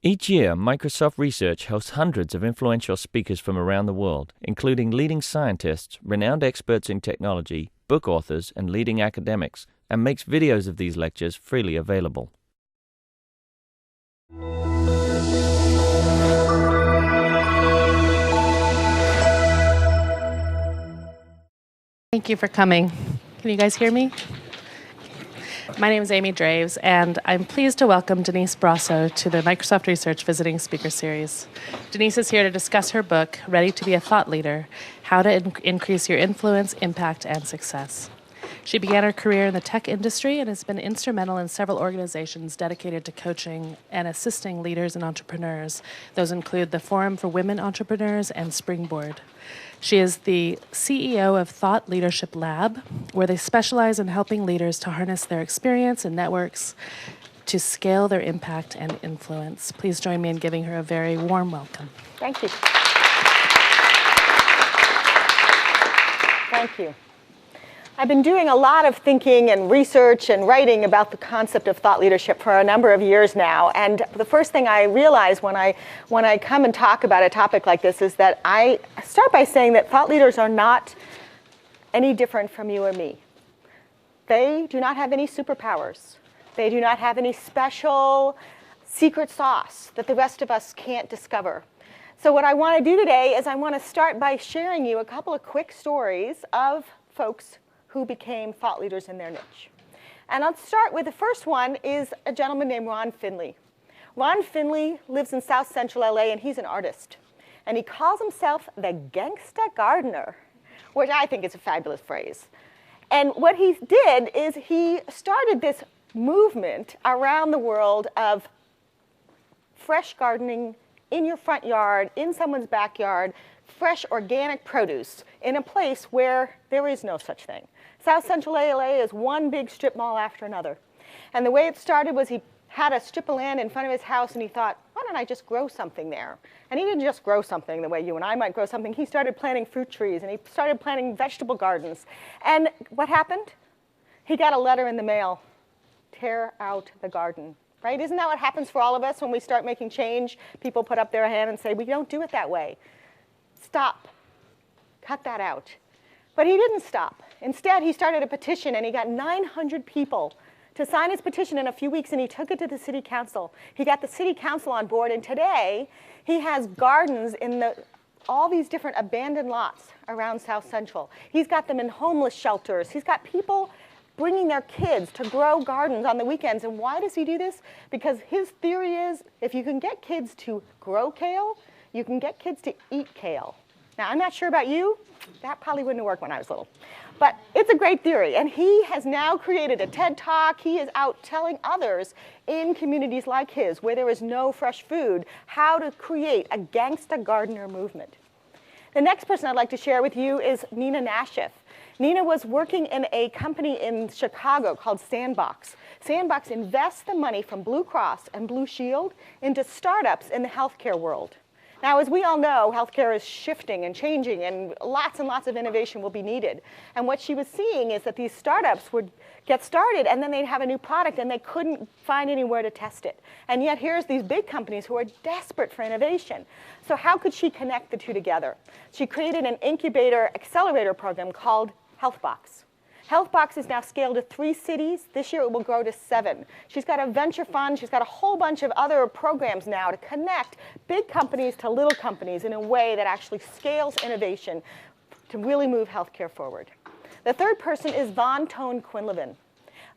Each year, Microsoft Research hosts hundreds of influential speakers from around the world, including leading scientists, renowned experts in technology, book authors, and leading academics, and makes videos of these lectures freely available. Thank you for coming. Can you guys hear me? My name is Amy Draves, and I'm pleased to welcome Denise Brosseau to the Microsoft Research Visiting Speaker Series. Denise is here to discuss her book, Ready to be a Thought Leader, How to Increase Your Influence, Impact, and Success. She began her career in the tech industry and has been instrumental in several organizations dedicated to coaching and assisting leaders and entrepreneurs. Those include the Forum for Women Entrepreneurs and Springboard. She is the CEO of Thought Leadership Lab, where they specialize in helping leaders to harness their experience and networks to scale their impact and influence. Please join me in giving her a very warm welcome. Thank you. Thank you. I've been doing a lot of thinking and research and writing about the concept of thought leadership for a number of years now. And the first thing I realize when I come and talk about a topic like this is that I start by saying that thought leaders are not any different from you or me. They do not have any superpowers. They do not have any special secret sauce that the rest of us can't discover. So what I want to do today is I want to start by sharing you a couple of quick stories of folks who became thought leaders in their niche. And I'll start with the first one is a gentleman named Ron Finley. Ron Finley lives in South Central LA, and he's an artist. And he calls himself the gangsta gardener, which I think is a fabulous phrase. And what he did is he started this movement around the world of fresh gardening in your front yard, in someone's backyard, fresh organic produce in a place where there is no such thing. South Central LA is one big strip mall after another. And the way it started was he had a strip of land in front of his house, and he thought, why don't I just grow something there? And he didn't just grow something the way you and I might grow something. He started planting fruit trees, and he started planting vegetable gardens. And what happened? He got a letter in the mail, tear out the garden. Right? Isn't that what happens for all of us when we start making change? People put up their hand and say, we don't do it that way. Stop. Cut that out. But he didn't stop. Instead, he started a petition, and he got 900 people to sign his petition in a few weeks, and he took it to the city council. He got the city council on board, and today he has gardens in all these different abandoned lots around South Central. He's got them in homeless shelters. He's got people bringing their kids to grow gardens on the weekends. And why does he do this? Because his theory is if you can get kids to grow kale, you can get kids to eat kale. Now, I'm not sure about you. That probably wouldn't have worked when I was little. But it's a great theory. And he has now created a TED Talk. He is out telling others in communities like his, where there is no fresh food, how to create a gangsta gardener movement. The next person I'd like to share with you is Nina Nashif. Nina was working in a company in Chicago called Sandbox. Sandbox invests the money from Blue Cross and Blue Shield into startups in the healthcare world. Now, as we all know, healthcare is shifting and changing, and lots of innovation will be needed. And what she was seeing is that these startups would get started, and then they'd have a new product, and they couldn't find anywhere to test it. And yet here's these big companies who are desperate for innovation. So how could she connect the two together? She created an incubator accelerator program called HealthBox. HealthBox is now scaled to 3 cities. This year it will grow to 7. She's got a venture fund. She's got a whole bunch of other programs now to connect big companies to little companies in a way that actually scales innovation to really move healthcare forward. The third person is Von Tone Quinlivan.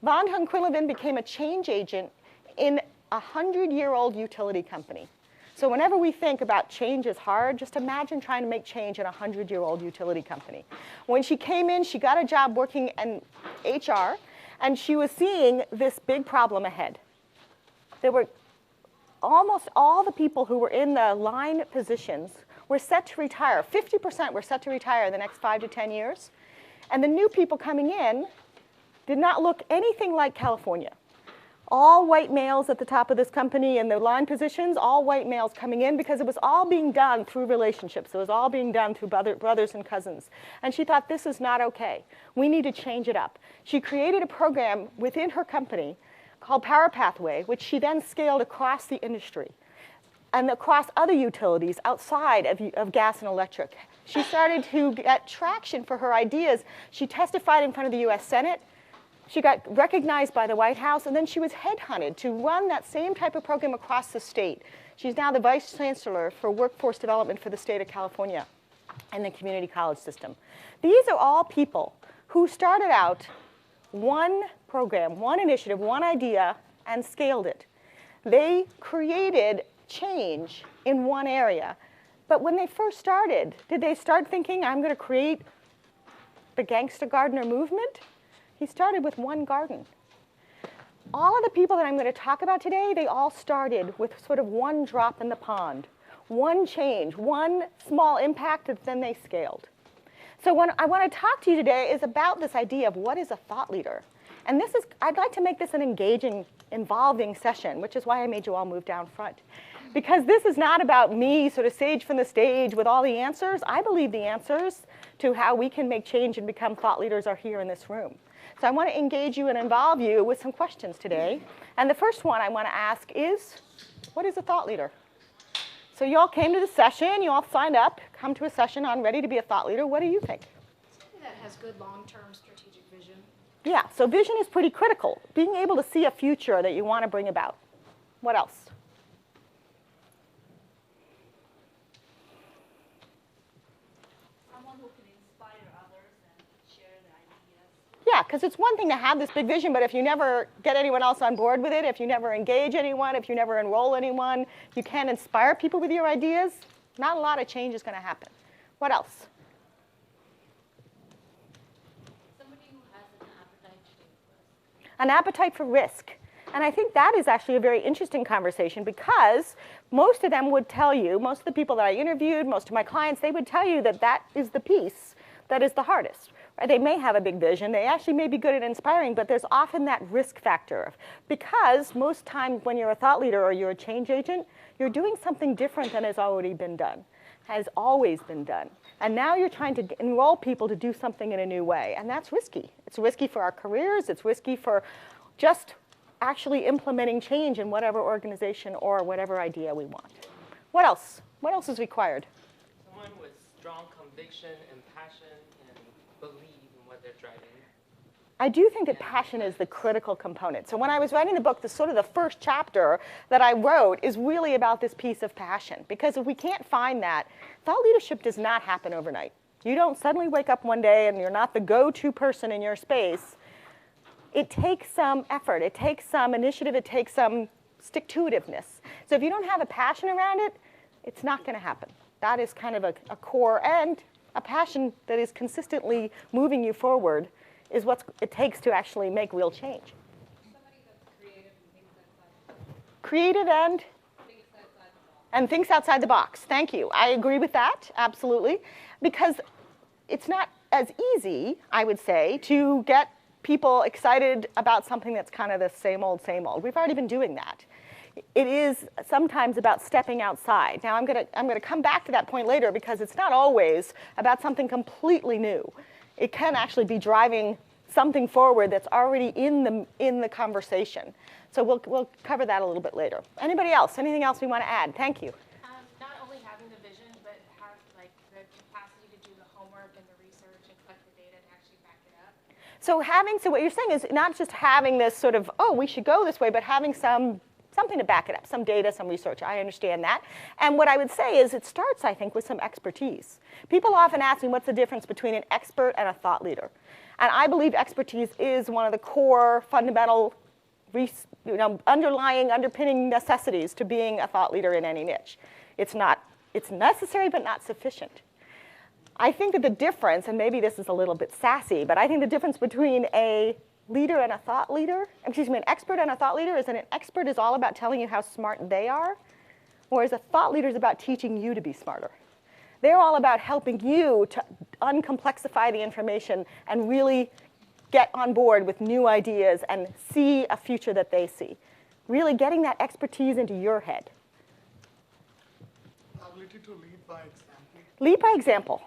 Von Tone Quinlivan became a change agent in a 100-year-old utility company. So whenever we think about change is hard, just imagine trying to make change in a 100-year-old utility company. When she came in, she got a job working in HR, and she was seeing this big problem ahead. There were almost all the people who were in the line positions were set to retire. 50% were set to retire in the next 5 to 10 years. And the new people coming in did not look anything like California. All white males at the top of this company in the line positions, all white males coming in, because it was all being done through relationships. It was all being done through brothers and cousins. And she thought, this is not okay. We need to change it up. She created a program within her company called Power Pathway, which she then scaled across the industry. and across other utilities outside of gas and electric. She started to get traction for her ideas. She testified in front of the US Senate. She got recognized by the White House, and then she was headhunted to run that same type of program across the state. She's now the Vice Chancellor for Workforce Development for the state of California and the community college system. These are all people who started out one program, one initiative, one idea, and scaled it. They created change in one area. But when they first started, did they start thinking, I'm going to create the gangster gardener movement? He started with one garden. All of the people that I'm going to talk about today, they all started with sort of one drop in the pond, one change, one small impact that then they scaled. So what I want to talk to you today is about this idea of what is a thought leader. And this is, I'd like to make this an engaging, involving session, which is why I made you all move down front. Because this is not about me sort of sage from the stage with all the answers. I believe the answers to how we can make change and become thought leaders are here in this room. So I want to engage you and involve you with some questions today. And the first one I want to ask is, what is a thought leader? So you all came to the session, you all signed up, come to a session on ready to be a thought leader. What do you think? Something that has good long-term strategic vision. Yeah, so vision is pretty critical. Being able to see a future that you want to bring about. What else? Someone who can inspire others and share their ideas. Yeah, because it's one thing to have this big vision, but if you never get anyone else on board with it, if you never engage anyone, if you never enroll anyone, you can't inspire people with your ideas, not a lot of change is going to happen. What else? Somebody who has an appetite to take risks. An appetite for risk. And I think that is actually a very interesting conversation because most of them would tell you, most of the people that I interviewed, most of my clients, they would tell you that that is the piece that is the hardest. Right? They may have a big vision, they actually may be good at inspiring, but there's often that risk factor. Because most times when you're a thought leader or you're a change agent, you're doing something different than has already been done, has always been done. And now you're trying to enroll people to do something in a new way, and that's risky. It's risky for our careers, it's risky for just actually implementing change in whatever organization or whatever idea we want. What else? What else is required? Someone with strong conviction and passion and believe in what they're driving. I do think that passion is the critical component. So when I was writing the book, the sort of the first chapter that I wrote is really about this piece of passion. Because if we can't find that, thought leadership does not happen overnight. You don't suddenly wake up one day and you're not the go-to person in your space. It takes some effort, it takes some initiative, it takes some stick-to-itiveness. So if you don't have a passion around it, it's not going to happen. That is kind of a core, and a passion that is consistently moving you forward is what it takes to actually make real change. Somebody that's creative and thinks outside the box. Creative and thinks outside the box. Thank you. I agree with that, absolutely. Because it's not as easy, I would say, to get people excited about something that's kind of the same old, same old. We've already been doing that. It is sometimes about stepping outside. Now I'm gonna come back to that point later because it's not always about something completely new. It can actually be driving something forward that's already in the conversation. So we'll cover that a little bit later. Anybody else? Anything else we want to add? Thank you. Not only having the vision, but have like the capacity to do the homework and the research and collect the data to actually back it up. So what you're saying is not just having this sort of, oh, we should go this way, but having something to back it up, some data, some research. I understand that. And what I would say is it starts, I think, with some expertise. People often ask me what's the difference between an expert and a thought leader. And I believe expertise is one of the core fundamental underpinning necessities to being a thought leader in any niche. It's necessary but not sufficient. I think that the difference, and maybe this is a little bit sassy, but I think the difference between a leader and a thought leader, excuse me, an expert and a thought leader is that an expert is all about telling you how smart they are, whereas a thought leader is about teaching you to be smarter. They're all about helping you to uncomplexify the information and really get on board with new ideas and see a future that they see. Really getting that expertise into your head. Ability to lead by example. Lead by example.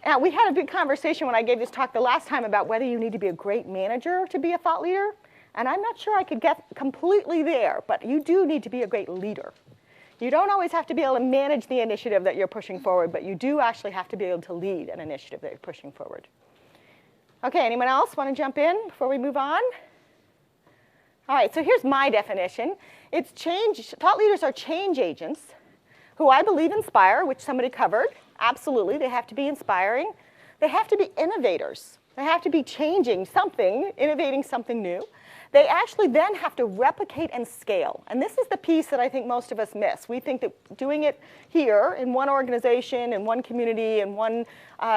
Now, we had a big conversation when I gave this talk the last time about whether you need to be a great manager to be a thought leader. And I'm not sure I could get completely there, but you do need to be a great leader. You don't always have to be able to manage the initiative that you're pushing forward, but you do actually have to be able to lead an initiative that you're pushing forward. Okay, anyone else want to jump in before we move on? All right, so here's my definition. It's change. Thought leaders are change agents who I believe inspire, which somebody covered. Absolutely, they have to be inspiring. They have to be innovators. They have to be changing something, innovating something new. They actually then have to replicate and scale. And this is the piece that I think most of us miss. We think that doing it here in one organization, in one community, in one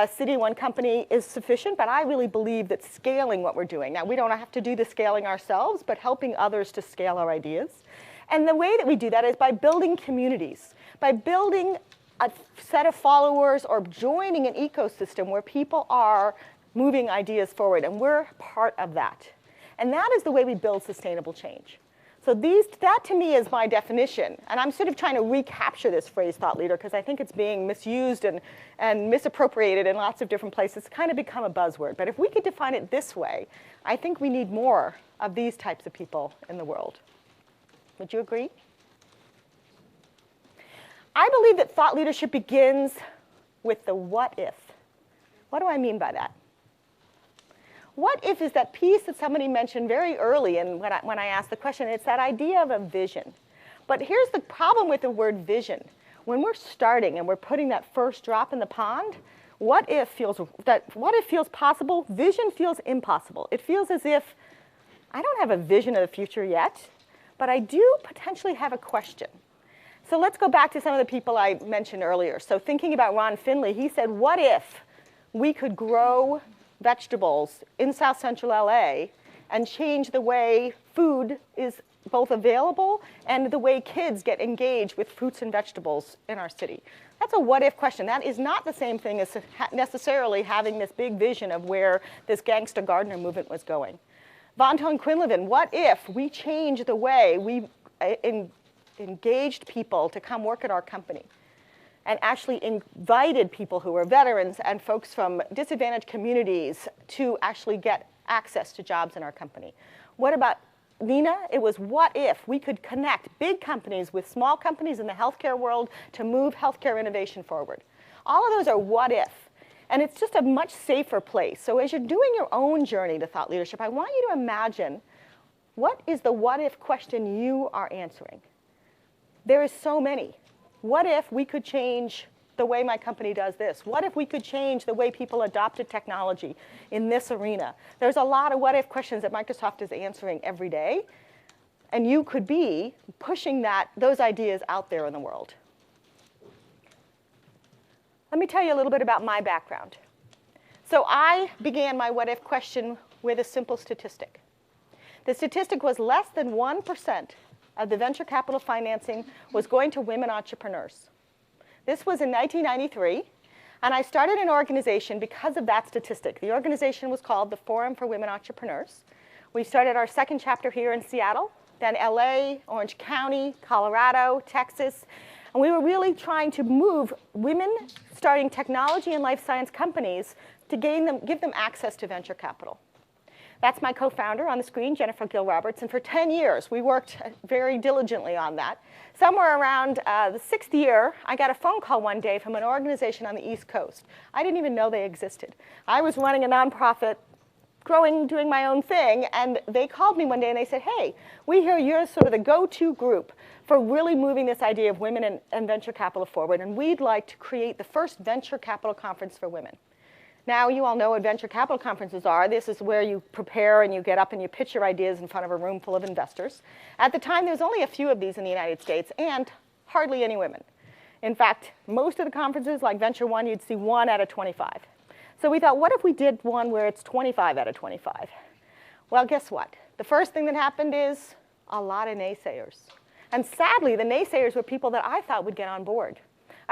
city, one company is sufficient, but I really believe that scaling what we're doing. Now, we don't have to do the scaling ourselves, but helping others to scale our ideas. And the way that we do that is by building communities, by building a set of followers or joining an ecosystem where people are moving ideas forward, and we're part of that. And that is the way we build sustainable change. So that to me is my definition. And I'm sort of trying to recapture this phrase thought leader because I think it's being misused and misappropriated in lots of different places. It's kind of become a buzzword. But if we could define it this way, I think we need more of these types of people in the world. Would you agree? I believe that thought leadership begins with the what if. What do I mean by that? What if is that piece that somebody mentioned very early and when I asked the question. It's that idea of a vision. But here's the problem with the word vision. When we're starting and we're putting that first drop in the pond, what if feels possible, vision feels impossible. It feels as if I don't have a vision of the future yet, but I do potentially have a question. So let's go back to some of the people I mentioned earlier. So thinking about Ron Finley, he said, what if we could grow vegetables in South Central LA and change the way food is both available and the way kids get engaged with fruits and vegetables in our city? That's a what if question. That is not the same thing as necessarily having this big vision of where this gangsta gardener movement was going. Von Ton Quinlivan, what if we change the way we engaged people to come work at our company? And actually invited people who were veterans and folks from disadvantaged communities to actually get access to jobs in our company. What about Nina? It was what if we could connect big companies with small companies in the healthcare world to move healthcare innovation forward. All of those are what if. And it's just a much safer place. So as you're doing your own journey to thought leadership, I want you to imagine what is the what if question you are answering. There is so many. What if we could change the way my company does this? What if we could change the way people adopted technology in this arena? There's a lot of what if questions that Microsoft is answering every day. And you could be pushing those ideas out there in the world. Let me tell you a little bit about my background. So I began my what if question with a simple statistic. The statistic was less than 1% of the venture capital financing was going to women entrepreneurs. This was in 1993, and I started an organization because of that statistic. The organization was called the Forum for Women Entrepreneurs. We started our second chapter here in Seattle, then LA, Orange County, Colorado, Texas, and we were really trying to move women starting technology and life science companies to give them access to venture capital. That's my co-founder on the screen, Jennifer Gill Roberts, and for 10 years, we worked very diligently on that. Somewhere around the 6th year, I got a phone call one day from an organization on the East Coast. I didn't even know they existed. I was running a nonprofit, doing my own thing, and they called me one day and they said, hey, we hear you're sort of the go-to group for really moving this idea of women and venture capital forward, and we'd like to create the first venture capital conference for women. Now, you all know what venture capital conferences are. This is where you prepare and you get up and you pitch your ideas in front of a room full of investors. At the time, there was only a few of these in the United States and hardly any women. In fact, most of the conferences, like Venture One, you'd see 1 out of 25. So we thought, what if we did one where it's 25 out of 25? Well, guess what? The first thing that happened is a lot of naysayers. And sadly, the naysayers were people that I thought would get on board.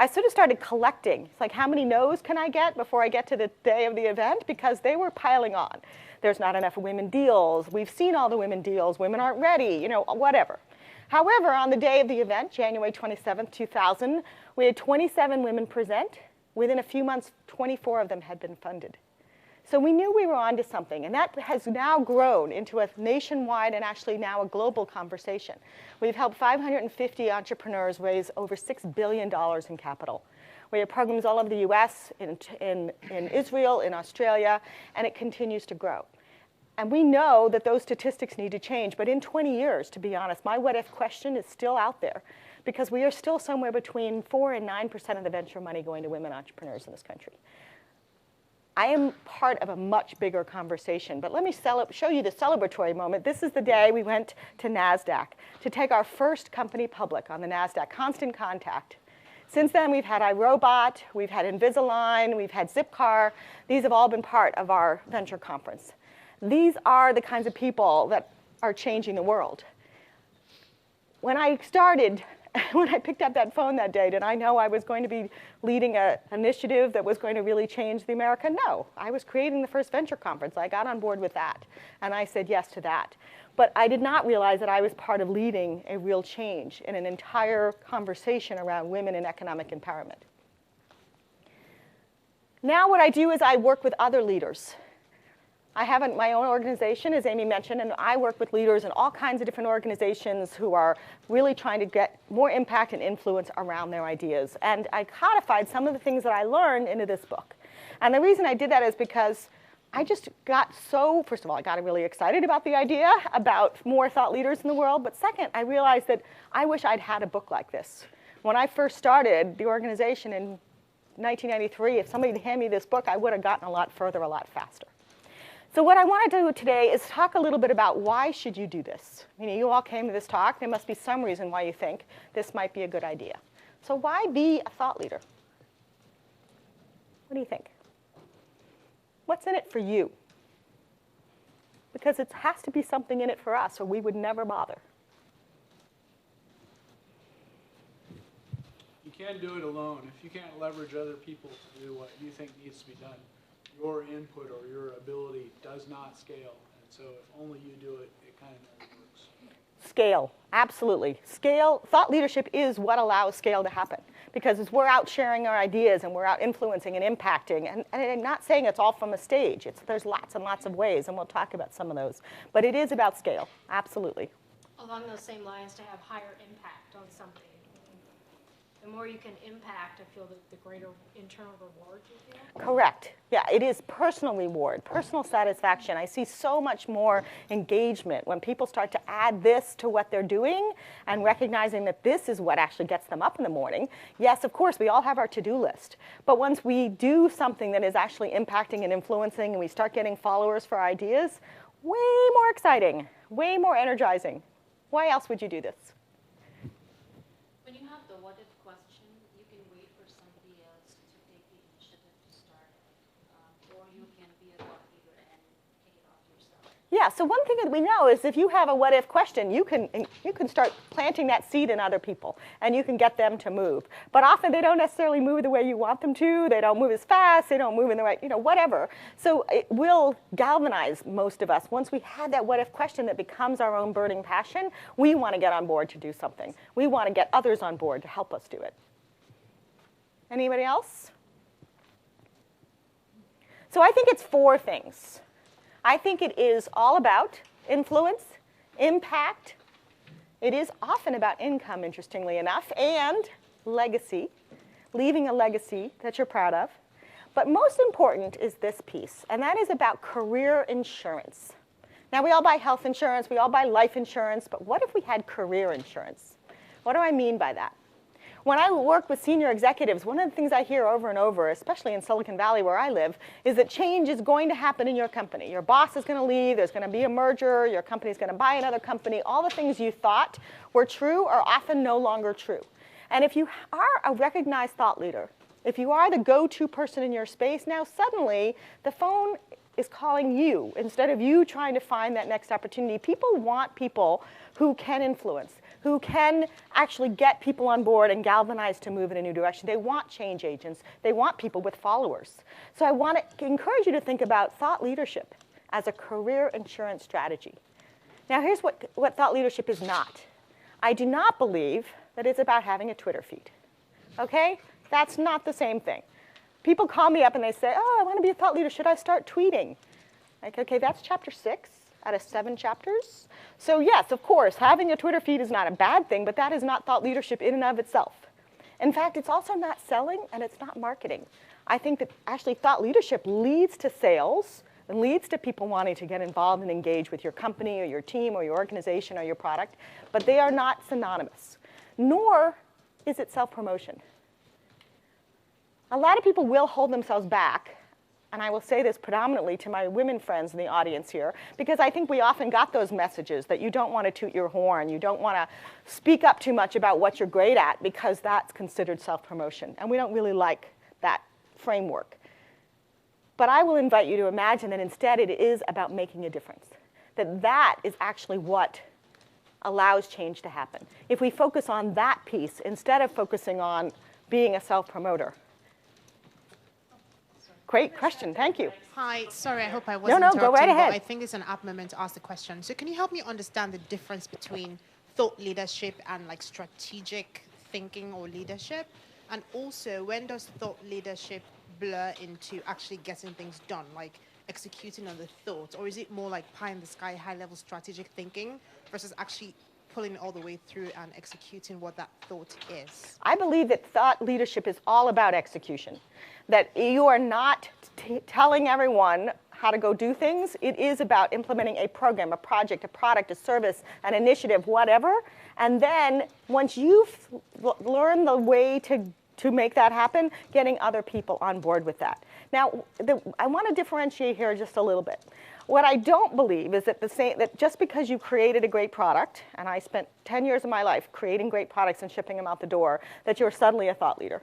I sort of started collecting. It's like, how many no's can I get before I get to the day of the event? Because they were piling on. There's not enough women deals. We've seen all the women deals. Women aren't ready, whatever. However, on the day of the event, January 27th, 2000, we had 27 women present. Within a few months, 24 of them had been funded. So we knew we were onto something, and that has now grown into a nationwide and actually now a global conversation. We've helped 550 entrepreneurs raise over $6 billion in capital. We have programs all over the US, in Israel, in Australia, and it continues to grow. And we know that those statistics need to change, but in 20 years, to be honest, my what if question is still out there because we are still somewhere between 4 and 9% of the venture money going to women entrepreneurs in this country. I am part of a much bigger conversation, but let me show you the celebratory moment. This is the day we went to NASDAQ to take our first company public on the NASDAQ, Constant Contact. Since then, we've had iRobot, we've had Invisalign, we've had Zipcar. These have all been part of our venture conference. These are the kinds of people that are changing the world. When I picked up that phone that day, did I know I was going to be leading an initiative that was going to really change the America? No. I was creating the first venture conference. I got on board with that, and I said yes to that. But I did not realize that I was part of leading a real change in an entire conversation around women and economic empowerment. Now what I do is I work with other leaders. I have my own organization, as Amy mentioned, and I work with leaders in all kinds of different organizations who are really trying to get more impact and influence around their ideas. And I codified some of the things that I learned into this book. And the reason I did that is because I just got first of all, I got really excited about the idea about more thought leaders in the world. But second, I realized that I wish I'd had a book like this. When I first started the organization in 1993, if somebody had handed me this book, I would have gotten a lot further, a lot faster. So what I want to do today is talk a little bit about why should you do this. You all came to this talk. There must be some reason why you think this might be a good idea. So why be a thought leader? What do you think? What's in it for you? Because it has to be something in it for us, or we would never bother. You can't do it alone. If you can't leverage other people to do what you think needs to be done, your input or your ability does not scale. And so if only you do it, it kind of never works. Scale, absolutely. Scale, thought leadership is what allows scale to happen. Because as we're out sharing our ideas and we're out influencing and impacting, and I'm not saying it's all from a stage. There's lots and lots of ways, and we'll talk about some of those. But it is about scale, absolutely. Along those same lines, to have higher impact on something. The more you can impact, I feel the greater internal reward you feel. Correct. Yeah, it is personal reward, personal satisfaction. I see so much more engagement when people start to add this to what they're doing and recognizing that this is what actually gets them up in the morning. Yes, of course, we all have our to-do list. But once we do something that is actually impacting and influencing and we start getting followers for our ideas, way more exciting, way more energizing. Why else would you do this? When you have the what if question, you can wait for somebody else to take the initiative to start it, or you can be a thought leader and take it off yourself. Yeah, so one thing that we know is if you have a what if question, you can start planting that seed in other people, and you can get them to move. But often they don't necessarily move the way you want them to. They don't move as fast. They don't move in the right, whatever. So it will galvanize most of us. Once we have that what if question that becomes our own burning passion, we want to get on board to do something. We want to get others on board to help us do it. Anybody else? So I think it's 4 things. I think it is all about influence, impact. It is often about income, interestingly enough, and legacy, leaving a legacy that you're proud of. But most important is this piece, and that is about career insurance. Now, we all buy health insurance, we all buy life insurance, but what if we had career insurance? What do I mean by that? When I work with senior executives, one of the things I hear over and over, especially in Silicon Valley where I live, is that change is going to happen in your company. Your boss is going to leave, there's going to be a merger, your company is going to buy another company. All the things you thought were true are often no longer true. And if you are a recognized thought leader, if you are the go-to person in your space, now suddenly the phone is calling you instead of you trying to find that next opportunity. People want people who can influence, who can actually get people on board and galvanize to move in a new direction. They want change agents. They want people with followers. So I want to encourage you to think about thought leadership as a career insurance strategy. Now here's what thought leadership is not. I do not believe that it's about having a Twitter feed. Okay? That's not the same thing. people call me up and they say, oh, I want to be a thought leader. Should I start tweeting? Like, okay, that's chapter 6 out of 7 chapters. So yes, of course, having a Twitter feed is not a bad thing, but that is not thought leadership in and of itself. In fact, it's also not selling and it's not marketing. I think that actually thought leadership leads to sales and leads to people wanting to get involved and engage with your company or your team or your organization or your product, but they are not synonymous. Nor is it self-promotion. A lot of people will hold themselves back, and I will say this predominantly to my women friends in the audience here, because I think we often got those messages that you don't want to toot your horn, you don't want to speak up too much about what you're great at, because that's considered self-promotion, and we don't really like that framework. But I will invite you to imagine that instead it is about making a difference, that is actually what allows change to happen. If we focus on that piece instead of focusing on being a self-promoter. Great question, thank you. Hi, sorry, I hope I wasn't No, go right ahead. But I think it's an apt moment to ask the question. So can you help me understand the difference between thought leadership and like strategic thinking or leadership? And also, when does thought leadership blur into actually getting things done, like executing on the thought? Or is it more like pie in the sky, high level strategic thinking versus actually pulling it all the way through and executing what that thought is? I believe that thought leadership is all about execution. That you are not telling everyone how to go do things. It is about implementing a program, a project, a product, a service, an initiative, whatever. And then once you've learned the way to make that happen, getting other people on board with that. Now, I want to differentiate here just a little bit. What I don't believe is that just because you created a great product, and I spent 10 years of my life creating great products and shipping them out the door, that you're suddenly a thought leader.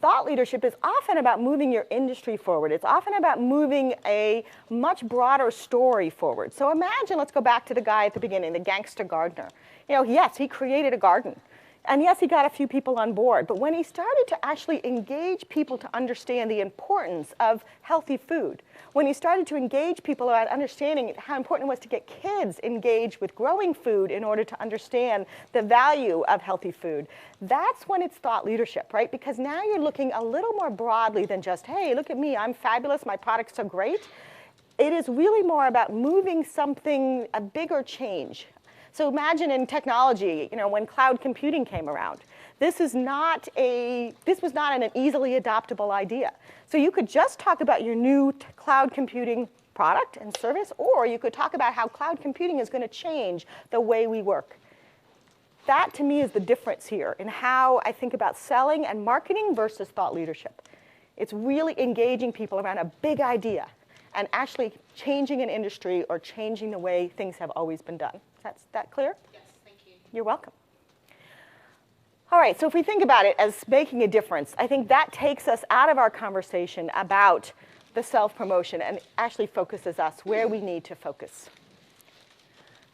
Thought leadership is often about moving your industry forward. It's often about moving a much broader story forward. So imagine, let's go back to the guy at the beginning, the gangster gardener. You know, yes, he created a garden. And yes, he got a few people on board. But when he started to actually engage people to understand the importance of healthy food, when he started to engage people about understanding how important it was to get kids engaged with growing food in order to understand the value of healthy food, that's when it's thought leadership, right? Because now you're looking a little more broadly than just, hey, look at me, I'm fabulous, my product's so great. It is really more about moving something, a bigger change. So imagine in technology, you know, when cloud computing came around, this was not an easily adoptable idea. So you could just talk about your new cloud computing product and service, or you could talk about how cloud computing is going to change the way we work. That, to me, is the difference here in how I think about selling and marketing versus thought leadership. It's really engaging people around a big idea and actually changing an industry or changing the way things have always been done. Is that clear? Yes, thank you. You're welcome. All right, so if we think about it as making a difference, I think that takes us out of our conversation about the self-promotion and actually focuses us where we need to focus.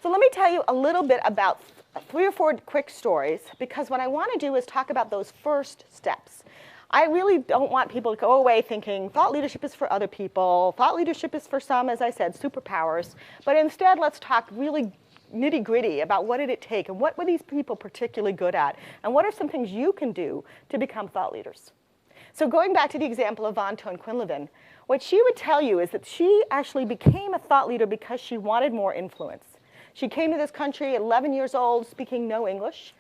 So let me tell you a little bit about 3 or 4 quick stories, because what I want to do is talk about those first steps. I really don't want people to go away thinking thought leadership is for other people, thought leadership is for some, as I said, superpowers, but instead let's talk really nitty-gritty about what did it take and what were these people particularly good at, and what are some things you can do to become thought leaders. So going back to the example of Von Toon-Quinlivan, what she would tell you is that she actually became a thought leader because she wanted more influence. She came to this country at 11 years old, speaking no English,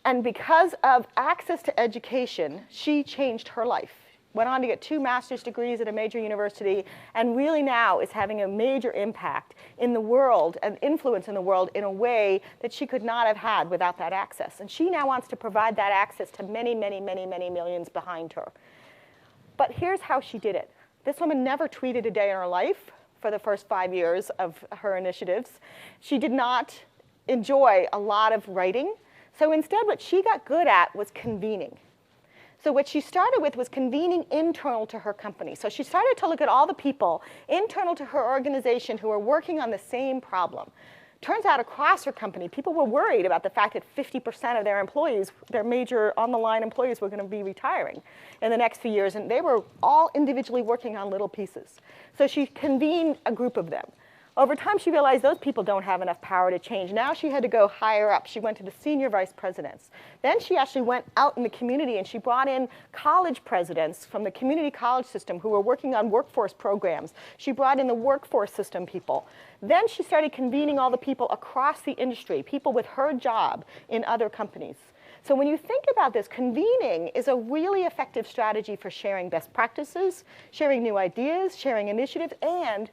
and because of access to education, she changed her life. Went on to get 2 master's degrees at a major university, and really now is having a major impact in the world and influence in the world in a way that she could not have had without that access. And she now wants to provide that access to many, many, many, many millions behind her. But here's how she did it. This woman never tweeted a day in her life for the first 5 years of her initiatives. She did not enjoy a lot of writing. So instead, what she got good at was convening. So what she started with was convening internal to her company. So she started to look at all the people internal to her organization who were working on the same problem. Turns out across her company, people were worried about the fact that 50% of their employees, their major on-the-line employees, were going to be retiring in the next few years, and they were all individually working on little pieces. So she convened a group of them. Over time, she realized those people don't have enough power to change. Now she had to go higher up. She went to the senior vice presidents. Then she actually went out in the community and she brought in college presidents from the community college system who were working on workforce programs. She brought in the workforce system people. Then she started convening all the people across the industry, people with her job in other companies. So when you think about this, convening is a really effective strategy for sharing best practices, sharing new ideas, sharing initiatives, and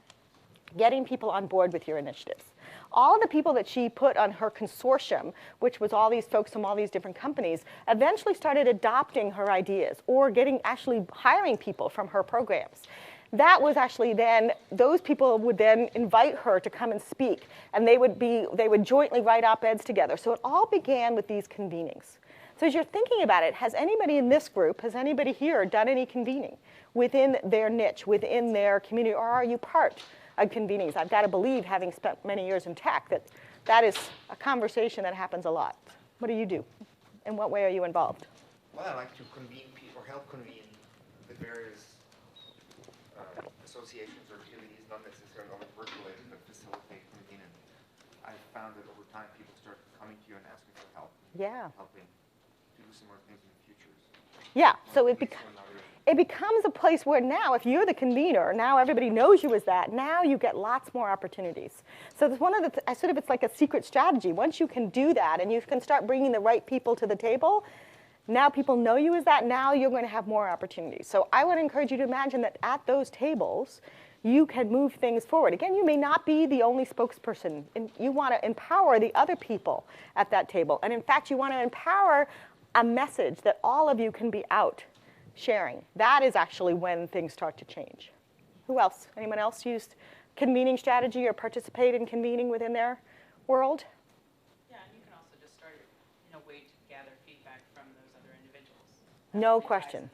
getting people on board with your initiatives. All of the people that she put on her consortium, which was all these folks from all these different companies, eventually started adopting her ideas or actually hiring people from her programs. That was actually then, those people would then invite her to come and speak, and they would jointly write op-eds together. So it all began with these convenings. So as you're thinking about it, has anybody in this group, has anybody here done any convening within their niche, within their community, or are you part of convenings? I've got to believe, having spent many years in tech, that that is a conversation that happens a lot. What do you do? In what way are you involved? Well, I like to convene people, or help convene the various associations or activities, not necessarily all work related, but facilitate convening. I've found that over time people start coming to you and asking for help. Yeah. Helping to do some more things in the future. Yeah, so it becomes a place where now, if you're the convener, now everybody knows you as that, now you get lots more opportunities. So it's one of the, it's like a secret strategy. Once you can do that and you can start bringing the right people to the table, now people know you as that, now you're going to have more opportunities. So I would encourage you to imagine that at those tables, you can move things forward. Again, you may not be the only spokesperson. And you want to empower the other people at that table. And in fact, you want to empower a message that all of you can be out sharing. That is actually when things start to change. Who else? Anyone else used convening strategy or participate in convening within their world? Yeah, and you can also just start in a way to gather feedback from those other individuals. No question.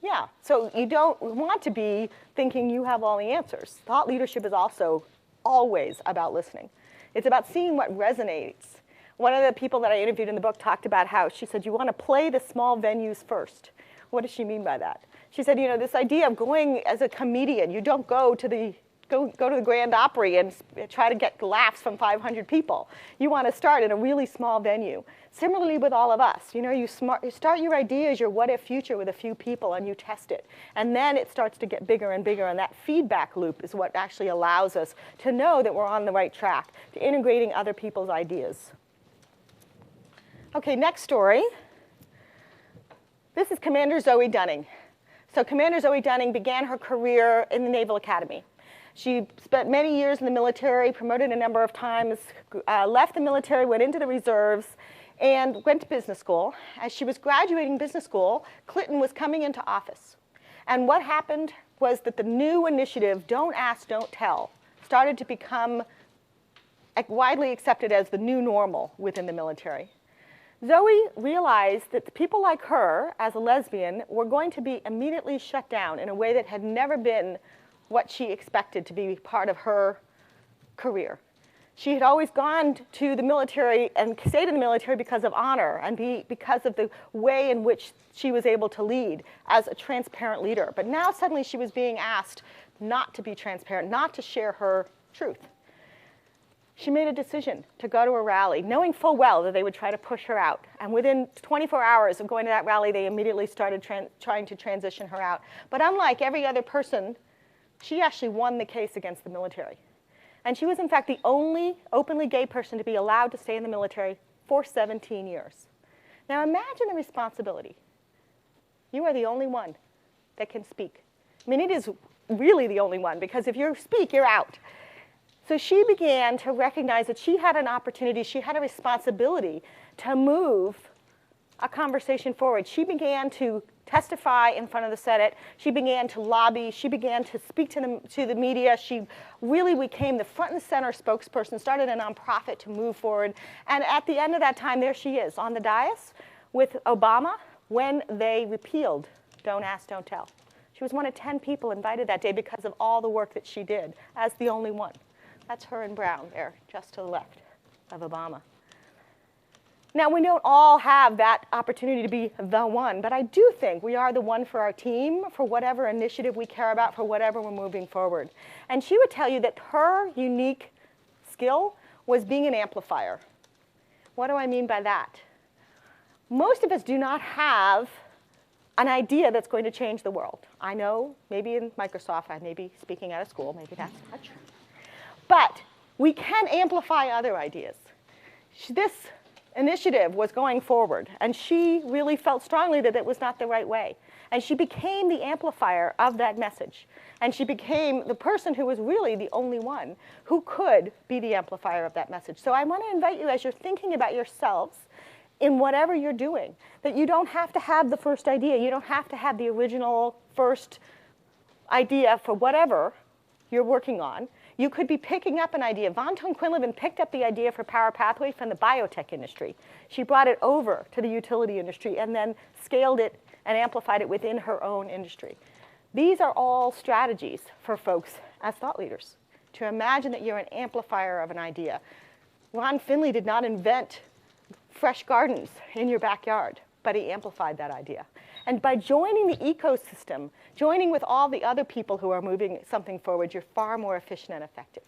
Yeah, so you don't want to be thinking you have all the answers. Thought leadership is also always about listening. It's about seeing what resonates. One of the people that I interviewed in the book talked about how she said, you want to play the small venues first. What does she mean by that? She said, this idea of going as a comedian, you don't go to the Grand Opry and try to get laughs from 500 people. You want to start in a really small venue. Similarly with all of us, you start your ideas, your what if future with a few people and you test it. And then it starts to get bigger and bigger, and that feedback loop is what actually allows us to know that we're on the right track, to integrating other people's ideas. Okay, next story. This is Commander Zoe Dunning. So Commander Zoe Dunning began her career in the Naval Academy. She spent many years in the military, promoted a number of times, left the military, went into the reserves, and went to business school. As she was graduating business school, Clinton was coming into office. And what happened was that the new initiative, Don't Ask, Don't Tell, started to become widely accepted as the new normal within the military. Zoe realized that people like her, as a lesbian, were going to be immediately shut down in a way that had never been what she expected to be part of her career. She had always gone to the military and stayed in the military because of honor and because of the way in which she was able to lead as a transparent leader. But now suddenly she was being asked not to be transparent, not to share her truth. She made a decision to go to a rally, knowing full well that they would try to push her out. And within 24 hours of going to that rally, they immediately started trying to transition her out. But unlike every other person, she actually won the case against the military. And she was, in fact, the only openly gay person to be allowed to stay in the military for 17 years. Now imagine the responsibility. You are the only one that can speak. I mean, it is really the only one, because if you speak, you're out. So she began to recognize that she had an opportunity, she had a responsibility to move a conversation forward. She began to testify in front of the Senate. She began to lobby. She began to speak to the media. She really became the front and center spokesperson, started a nonprofit to move forward. And at the end of that time, there she is on the dais with Obama when they repealed Don't Ask, Don't Tell. She was one of 10 people invited that day because of all the work that she did as the only one. That's her in brown there, just to the left of Obama. Now, we don't all have that opportunity to be the one, but I do think we are the one for our team, for whatever initiative we care about, for whatever we're moving forward. And she would tell you that her unique skill was being an amplifier. What do I mean by that? Most of us do not have an idea that's going to change the world. I know maybe in Microsoft, I may be speaking out of school, maybe that's not true. But we can amplify other ideas. This initiative was going forward, and she really felt strongly that it was not the right way. And she became the amplifier of that message. And she became the person who was really the only one who could be the amplifier of that message. So I want to invite you, as you're thinking about yourselves in whatever you're doing, that you don't have to have the first idea. You don't have to have the original first idea for whatever you're working on. You could be picking up an idea. Von Thun-Quinlivan picked up the idea for Power Pathway from the biotech industry. She brought it over to the utility industry and then scaled it and amplified it within her own industry. These are all strategies for folks as thought leaders, to imagine that you're an amplifier of an idea. Ron Finley did not invent fresh gardens in your backyard, but he amplified that idea. And by joining the ecosystem, joining with all the other people who are moving something forward, you're far more efficient and effective.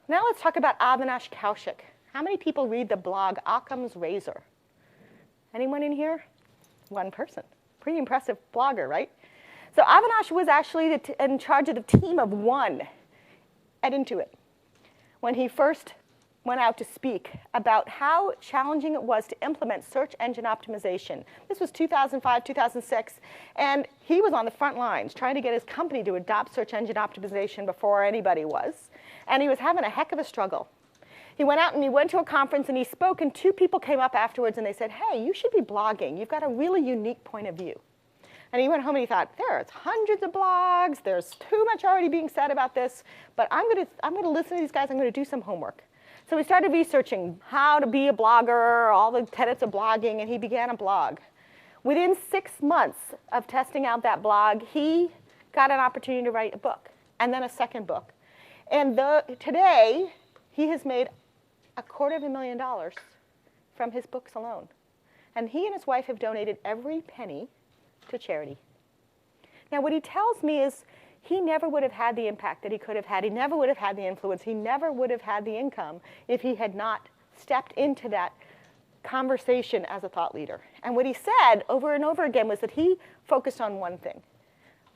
Now let's talk about Avinash Kaushik. How many people read the blog Occam's Razor? Anyone in here? One person. Pretty impressive blogger, right? So Avinash was actually in charge of the team of one at Intuit when he first went out to speak about how challenging it was to implement search engine optimization. This was 2005, 2006, and he was on the front lines trying to get his company to adopt search engine optimization before anybody was, and he was having a heck of a struggle. He went out and he went to a conference and he spoke, and two people came up afterwards and they said, hey, you should be blogging. You've got a really unique point of view. And he went home and he thought, there's hundreds of blogs, there's too much already being said about this, but I'm gonna listen to these guys, I'm gonna do some homework. So he started researching how to be a blogger, all the tenets of blogging, and he began a blog. Within 6 months of testing out that blog, he got an opportunity to write a book, and then a second book. And today, he has made $250,000 from his books alone. And he and his wife have donated every penny to charity. Now, what he tells me is he never would have had the impact that he could have had. He never would have had the influence. He never would have had the income if he had not stepped into that conversation as a thought leader. And what he said over and over again was that he focused on one thing: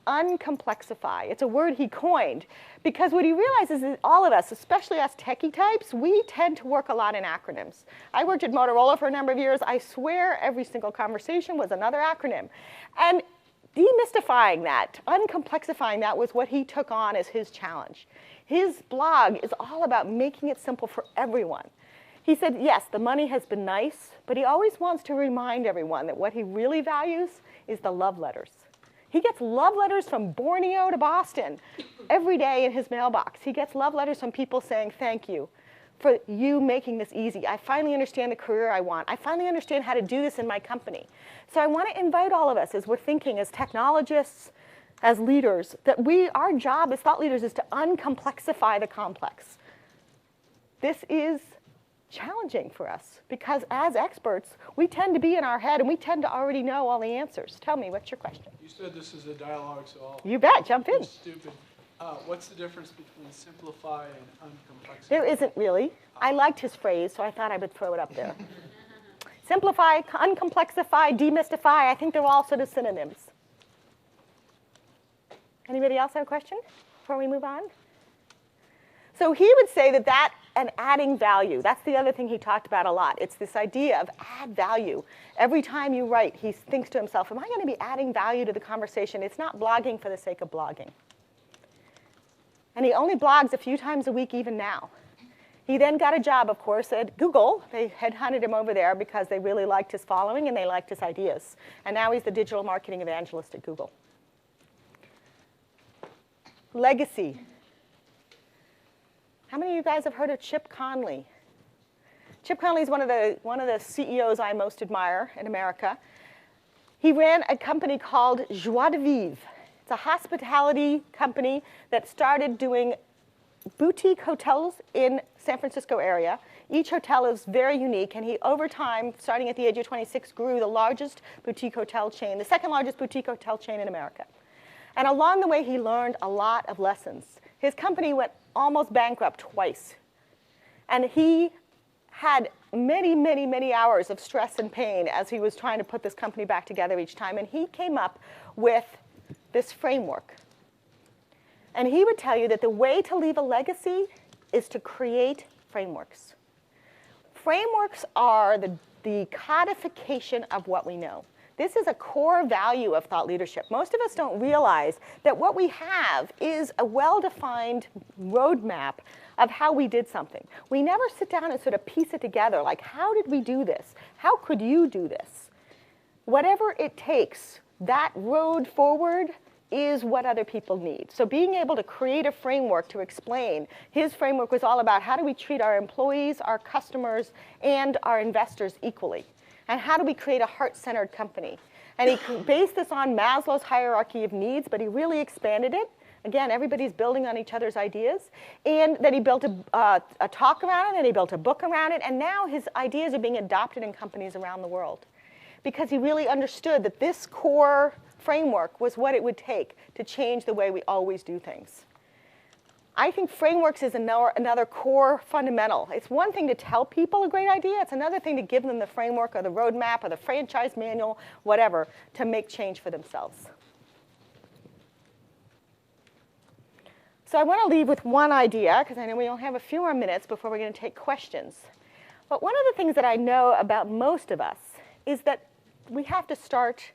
uncomplexify. It's a word he coined because what he realizes is all of us, especially us techie types, we tend to work a lot in acronyms. I worked at Motorola for a number of years. I swear every single conversation was another acronym. And demystifying that, uncomplexifying that was what he took on as his challenge. His blog is all about making it simple for everyone. He said, yes, the money has been nice, but he always wants to remind everyone that what he really values is the love letters. He gets love letters from Borneo to Boston every day in his mailbox. He gets love letters from people saying, thank you for you making this easy. I finally understand the career I want. I finally understand how to do this in my company. So I want to invite all of us, as we're thinking as technologists, as leaders, that our job as thought leaders is to uncomplexify the complex. This is challenging for us because as experts, we tend to be in our head and we tend to already know all the answers. Tell me, what's your question? You said this is a dialogue, so I'll... You bet, jump in. Stupid. What's the difference between simplify and uncomplexify? There isn't really. I liked his phrase, so I thought I would throw it up there. Simplify, uncomplexify, demystify, I think they're all sort of synonyms. Anybody else have a question before we move on? So he would say that and adding value, that's the other thing he talked about a lot. It's this idea of add value. Every time you write, he thinks to himself, am I going to be adding value to the conversation? It's not blogging for the sake of blogging. And he only blogs a few times a week even now. He then got a job, of course, at Google. They headhunted him over there because they really liked his following and they liked his ideas. And now he's the digital marketing evangelist at Google. Legacy. How many of you guys have heard of Chip Conley? Chip Conley is one of the CEOs I most admire in America. He ran a company called Joie de Vivre. It's a hospitality company that started doing boutique hotels in San Francisco area. Each hotel is very unique, and he, over time, starting at the age of 26, grew the largest boutique hotel chain, the second largest boutique hotel chain in America. And along the way, he learned a lot of lessons. His company went almost bankrupt twice. And he had many, many, many hours of stress and pain as he was trying to put this company back together each time. And he came up with this framework. And he would tell you that the way to leave a legacy is to create frameworks. Frameworks are the codification of what we know. This is a core value of thought leadership. Most of us don't realize that what we have is a well-defined roadmap of how we did something. We never sit down and sort of piece it together, like, how did we do this? How could you do this? Whatever it takes, that road forward is what other people need. So being able to create a framework to explain, his framework was all about how do we treat our employees, our customers, and our investors equally? And how do we create a heart-centered company? And he based this on Maslow's hierarchy of needs, but he really expanded it. Again, everybody's building on each other's ideas. And then he built a talk around it, and he built a book around it, and now his ideas are being adopted in companies around the world. Because he really understood that this core framework was what it would take to change the way we always do things. I think frameworks is another core fundamental. It's one thing to tell people a great idea. It's another thing to give them the framework or the roadmap or the franchise manual, whatever, to make change for themselves. So I want to leave with one idea, because I know we only have a few more minutes before we're going to take questions. But one of the things that I know about most of us is that we have to start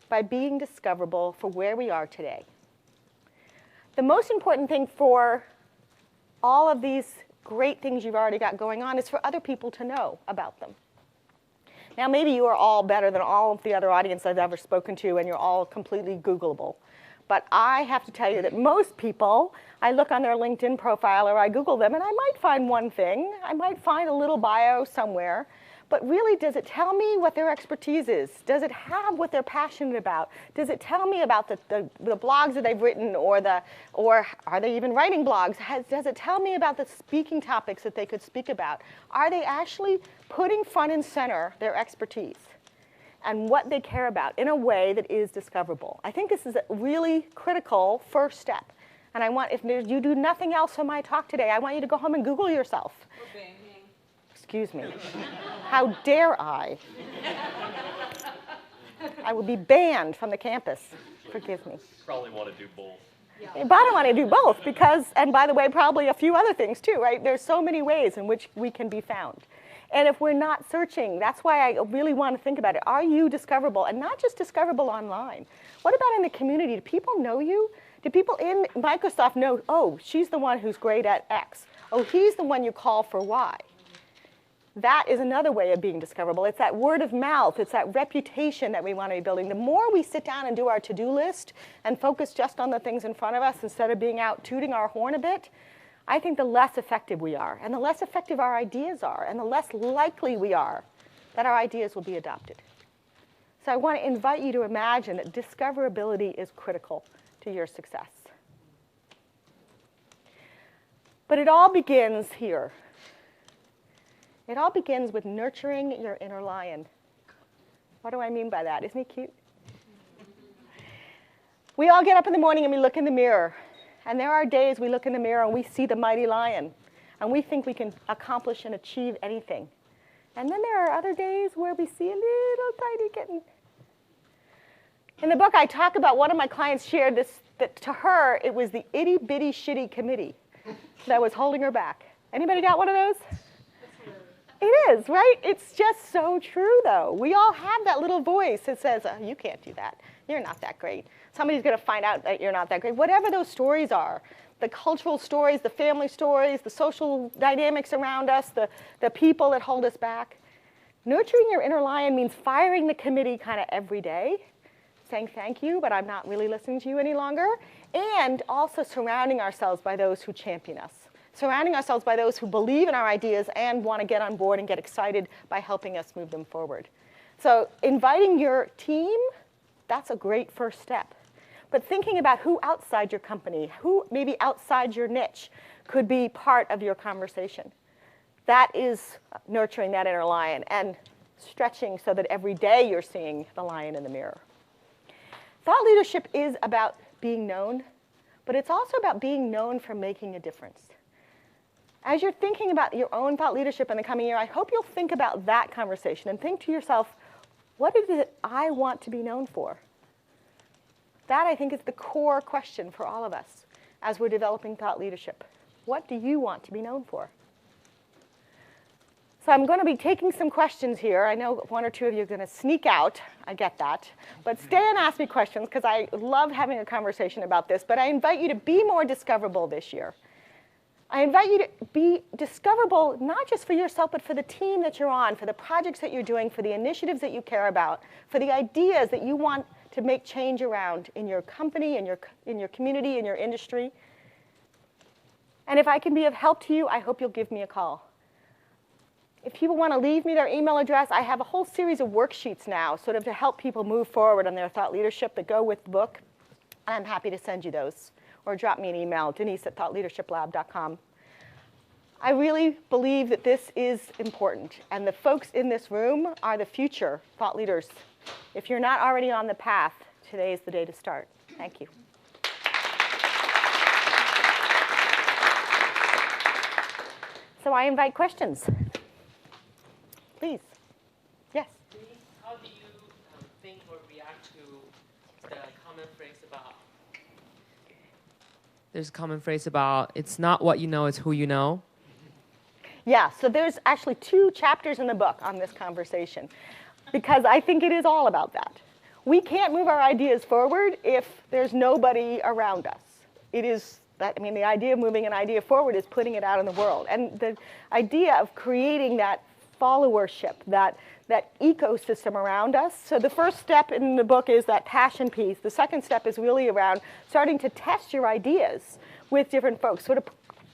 by being discoverable for where we are today. The most important thing for all of these great things you've already got going on is for other people to know about them. Now, maybe you are all better than all of the other audience I've ever spoken to, and you're all completely Googleable. But I have to tell you that most people, I look on their LinkedIn profile or I Google them, and I might find one thing. I might find a little bio somewhere. But really, does it tell me what their expertise is? Does it have what they're passionate about? Does it tell me about the blogs that they've written, or are they even writing blogs? Does it tell me about the speaking topics that they could speak about? Are they actually putting front and center their expertise and what they care about in a way that is discoverable? I think this is a really critical first step. And I want, if you do nothing else from my talk today, I want you to go home and Google yourself. Excuse me. How dare I? I will be banned from the campus. Forgive me. Probably want to do both. Yeah. But I want to do both because, and by the way, probably a few other things too, right? There's so many ways in which we can be found. And if we're not searching, that's why I really want to think about it. Are you discoverable? And not just discoverable online. What about in the community? Do people know you? Do people in Microsoft know, oh, she's the one who's great at X. Oh, he's the one you call for Y. That is another way of being discoverable. It's that word of mouth. It's that reputation that we want to be building. The more we sit down and do our to-do list and focus just on the things in front of us instead of being out tooting our horn a bit, I think the less effective we are, and the less effective our ideas are, and the less likely we are that our ideas will be adopted. So I want to invite you to imagine that discoverability is critical to your success. But it all begins here. It all begins with nurturing your inner lion. What do I mean by that? Isn't he cute? We all get up in the morning and we look in the mirror. And there are days we look in the mirror and we see the mighty lion. And we think we can accomplish and achieve anything. And then there are other days where we see a little tiny kitten. In the book, I talk about one of my clients shared this, that to her, it was the itty bitty shitty committee that was holding her back. Anybody got one of those? It is, right? It's just so true, though. We all have that little voice that says, oh, you can't do that. You're not that great. Somebody's going to find out that you're not that great. Whatever those stories are, the cultural stories, the family stories, the social dynamics around us, the people that hold us back. Nurturing your inner lion means firing the committee kind of every day, saying thank you, but I'm not really listening to you any longer, and also surrounding ourselves by those who champion us. Surrounding ourselves by those who believe in our ideas and want to get on board and get excited by helping us move them forward. So inviting your team, that's a great first step. But thinking about who outside your company, who maybe outside your niche could be part of your conversation. That is nurturing that inner lion and stretching so that every day you're seeing the lion in the mirror. Thought leadership is about being known, but it's also about being known for making a difference. As you're thinking about your own thought leadership in the coming year, I hope you'll think about that conversation and think to yourself, what is it I want to be known for? That, I think, is the core question for all of us as we're developing thought leadership. What do you want to be known for? So I'm going to be taking some questions here. I know one or two of you are going to sneak out. I get that. But stay and ask me questions, because I love having a conversation about this. But I invite you to be more discoverable this year. I invite you to be discoverable, not just for yourself, but for the team that you're on, for the projects that you're doing, for the initiatives that you care about, for the ideas that you want to make change around in your company, in your community, in your industry. And if I can be of help to you, I hope you'll give me a call. If people want to leave me their email address, I have a whole series of worksheets now sort of to help people move forward on their thought leadership that go with the book. I'm happy to send you those. Or drop me an email, denise@thoughtleadershiplab.com. I really believe that this is important. And the folks in this room are the future thought leaders. If you're not already on the path, today is the day to start. Thank you. So I invite questions. Please. Yes? Denise, how do you think or react to the common phrase about, there's a common phrase about, it's not what you know, it's who you know? Yeah, so there's actually 2 chapters in the book on this conversation, because I think it is all about that. We can't move our ideas forward if there's nobody around us. It is that, I mean, the idea of moving an idea forward is putting it out in the world. And the idea of creating that followership, that ecosystem around us. So the first step in the book is that passion piece. The second step is really around starting to test your ideas with different folks, sort of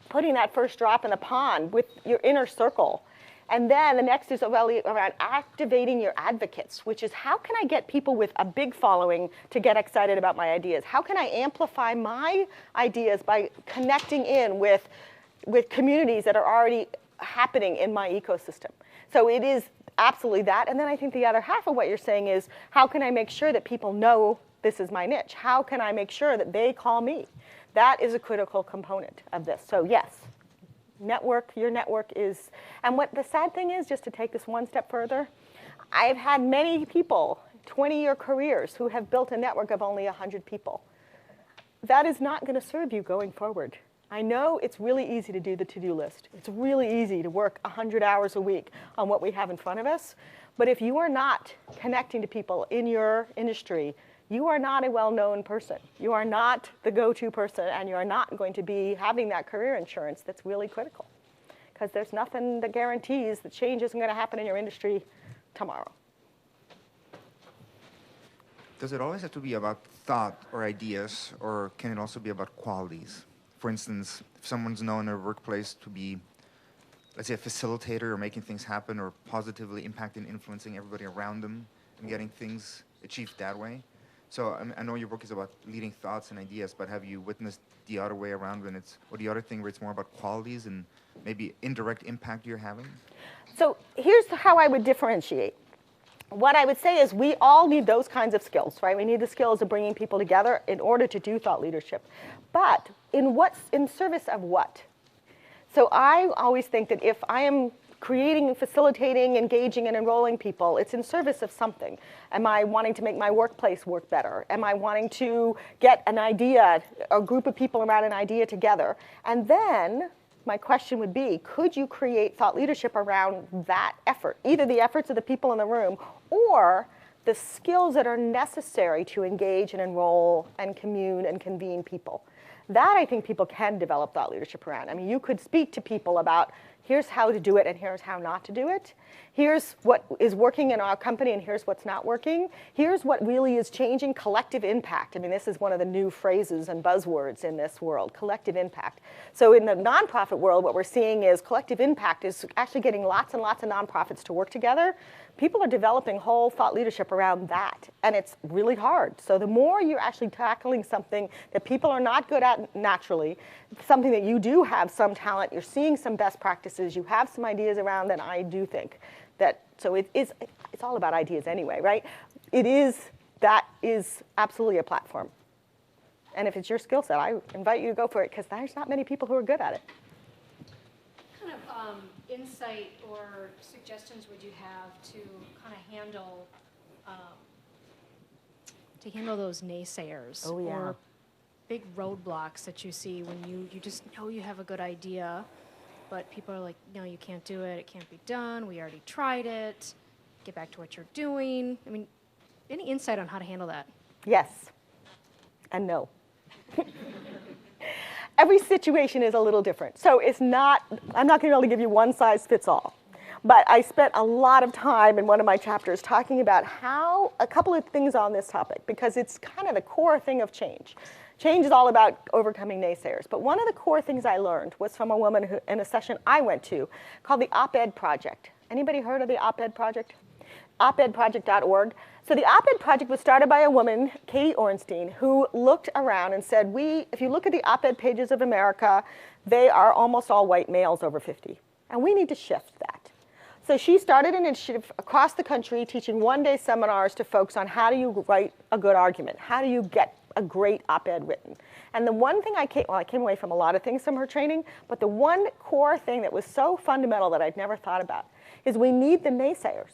putting that first drop in the pond with your inner circle. And then the next is really around activating your advocates, which is how can I get people with a big following to get excited about my ideas? How can I amplify my ideas by connecting in with communities that are already happening in my ecosystem? So it is absolutely that. And then I think the other half of what you're saying is, how can I make sure that people know this is my niche? How can I make sure that they call me? That is a critical component of this. So yes, your network is, and what the sad thing is, just to take this one step further, I've had many people, 20-year careers, who have built a network of only 100 people. That is not going to serve you going forward. I know it's really easy to do the to-do list. It's really easy to work 100 hours a week on what we have in front of us. But if you are not connecting to people in your industry, you are not a well-known person. You are not the go-to person, and you are not going to be having that career insurance that's really critical. Because there's nothing that guarantees that change isn't going to happen in your industry tomorrow. Does it always have to be about thought or ideas, or can it also be about qualities? For instance, if someone's known in their workplace to be, let's say, a facilitator or making things happen or positively impacting, influencing everybody around them and getting things achieved that way. So I know your book is about leading thoughts and ideas, but have you witnessed the other way around when it's, or the other thing where it's more about qualities and maybe indirect impact you're having? So here's how I would differentiate. What I would say is we all need those kinds of skills, right? We need the skills of bringing people together in order to do thought leadership. But in service of what? So I always think that if I am creating, facilitating, engaging, and enrolling people, it's in service of something. Am I wanting to make my workplace work better? Am I wanting to get an idea, a group of people around an idea together? And then my question would be, could you create thought leadership around that effort? Either the efforts of the people in the room or the skills that are necessary to engage and enroll and commune and convene people. That, I think, people can develop thought leadership around. I mean, you could speak to people about, here's how to do it and here's how not to do it. Here's what is working in our company and here's what's not working. Here's what really is changing, collective impact. I mean, this is one of the new phrases and buzzwords in this world, collective impact. So in the nonprofit world, what we're seeing is collective impact is actually getting lots and lots of nonprofits to work together. People are developing whole thought leadership around that, and it's really hard. So the more you're actually tackling something that people are not good at naturally, something that you do have some talent, you're seeing some best practices, you have some ideas around, then I do think that, so it's all about ideas anyway, right? That is absolutely a platform. And if it's your skill set, I invite you to go for it, because there's not many people who are good at it. What kind of insight or suggestions would you have to kind of handle those naysayers or big roadblocks that you see when you just know you have a good idea, but people are like, no, you can't do it, it can't be done, we already tried it, get back to what you're doing. I mean, any insight on how to handle that? Yes and no. Every situation is a little different. So I'm not going to be able to give you one size fits all. But I spent a lot of time in one of my chapters talking about a couple of things on this topic, because it's kind of the core thing of change. Change is all about overcoming naysayers. But one of the core things I learned was from a woman who, in a session I went to called the Op-Ed Project. Anybody heard of the Op-Ed Project? opedproject.org. So the Op-Ed Project was started by a woman, Katie Ornstein, who looked around and said, if you look at the op-ed pages of America, they are almost all white males over 50. And we need to shift that. So she started an initiative across the country teaching one-day seminars to folks on how do you write a good argument? How do you get a great op-ed written? And the one thing I came away from a lot of things from her training, but the one core thing that was so fundamental that I'd never thought about is we need the naysayers,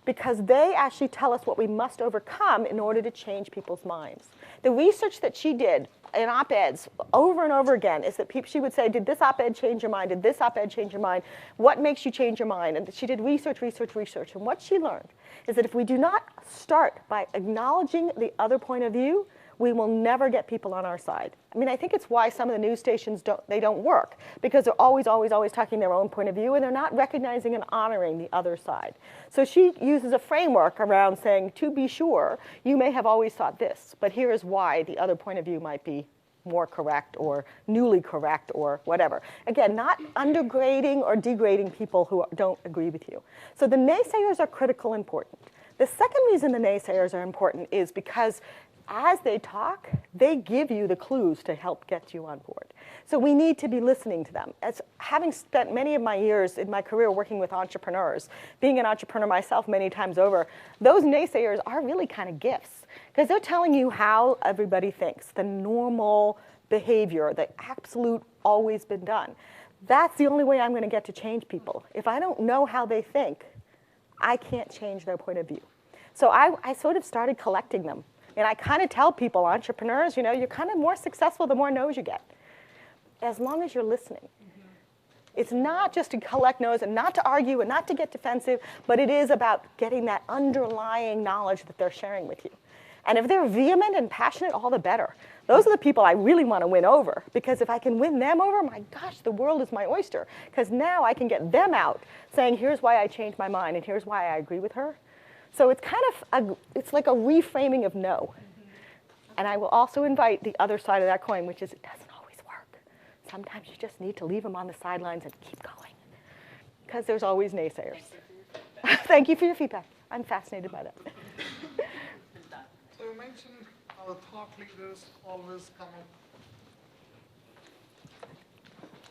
because they actually tell us what we must overcome in order to change people's minds. The research that she did in op-eds over and over again is that she would say, did this op-ed change your mind? Did this op-ed change your mind? What makes you change your mind? And she did research. And what she learned is that if we do not start by acknowledging the other point of view, we will never get people on our side. I mean, I think it's why some of the news stations don't work, because they're always talking their own point of view, and they're not recognizing and honoring the other side. So she uses a framework around saying, to be sure, you may have always thought this, but here is why the other point of view might be more correct or newly correct or whatever. Again, not undergrading or degrading people who don't agree with you. So the naysayers are critical important. The second reason the naysayers are important is because as they talk, they give you the clues to help get you on board. So we need to be listening to them. As having spent many of my years in my career working with entrepreneurs, being an entrepreneur myself many times over, those naysayers are really kind of gifts, because they're telling you how everybody thinks, the normal behavior, the absolute always been done. That's the only way I'm going to get to change people. If I don't know how they think, I can't change their point of view. So I sort of started collecting them. And I kind of tell people, entrepreneurs, you're kind of more successful the more no's you get, as long as you're listening. Mm-hmm. It's not just to collect no's and not to argue and not to get defensive, but it is about getting that underlying knowledge that they're sharing with you. And if they're vehement and passionate, all the better. Those are the people I really want to win over, because if I can win them over, my gosh, the world is my oyster. Because now I can get them out saying, here's why I changed my mind and here's why I agree with her. So it's kind of, it's like a reframing of no. And I will also invite the other side of that coin, which is it doesn't always work. Sometimes you just need to leave them on the sidelines and keep going, because there's always naysayers. Thank you for your feedback. I'm fascinated by that. So you mentioned our thought leaders always come up.